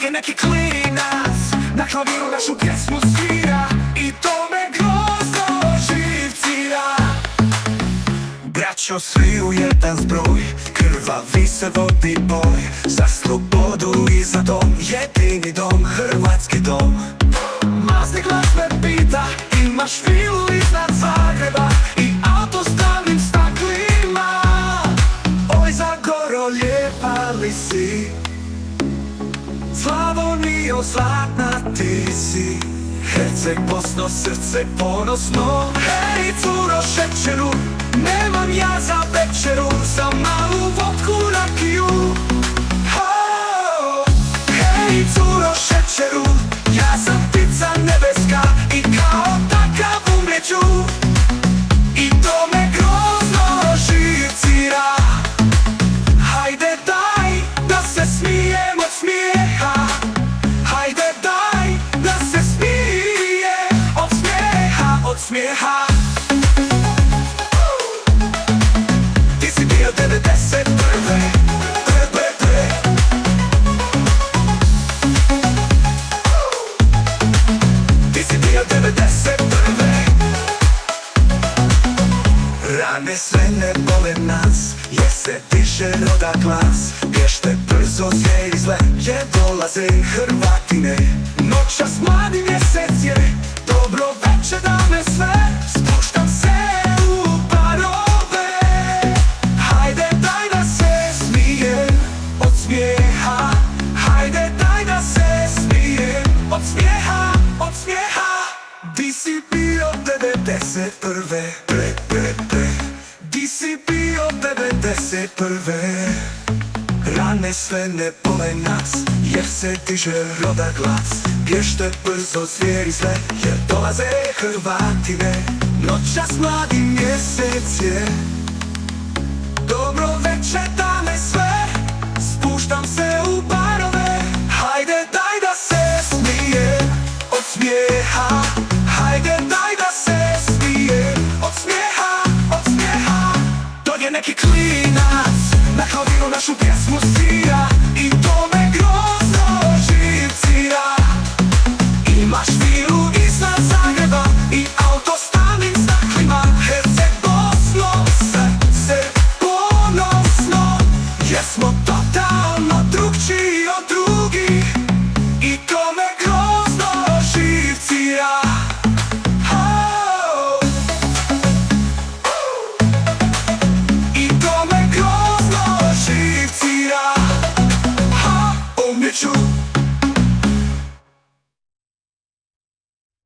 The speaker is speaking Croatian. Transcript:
je neki klinac na klaviru našu pjesmu svira i to me grozno živcira. Braćo, svi u jedan zbroj, krvavi se vodi boj za slobodu i za dom, jedini dom, hrvatski dom. Masni glas me pita, imaš vilu iznad Zagreba i auto s tamnim staklima. Oj, Zagoro, lijepa li si, Slavonijo, zlatna ti si. Herceg, Bosno, srce ponosno. Hej, curo, šećeru, nemam ja za večeru, za malu vodku rakiju. Hej, curo, šećeru, ja sam ptica nebeska i kao takav umreću. I to me grozno živcira. Hajde daj da se smijem od smijeha. Hajde daj da se smijem od smijeha, od smijeha. Ti si bio 91. Ti si bio 91. Rane sve ne bole nas, jer se diže roda glas. Bježte brzo, zvijeri zle, jer dolaze Hrvatine. Noćas mladi mjesec je, dobro večer dame sve. Spuštam se u parove. Hajde daj da se smijem od smijeha. Hajde daj da se smijem od smijeha, od smijeha. Di si bio 91. Di si bio 91. Rane sve ne bole nas, jer se diže roda glas. Bježte brzo, zvijeri zle, jer dolaze Hrvatine. Noćas mladi mjesec je, dobro večer dame sve. Spuštam se u barove. Hajde daj da se smijem od smijeha. Hajde daj da se smijem od smijeha, od smijeha. Dođe neki klinac na klaviru našu pjesmu svira i to me grozno živcira. Imaš vilu iznad Zagreba i auto s tamnim staklima. Herceg, Bosno, srce ponosno, jer smo totalno drugčiji od drugih i to me grozno živcira. I to me grozno živcira. Umjeću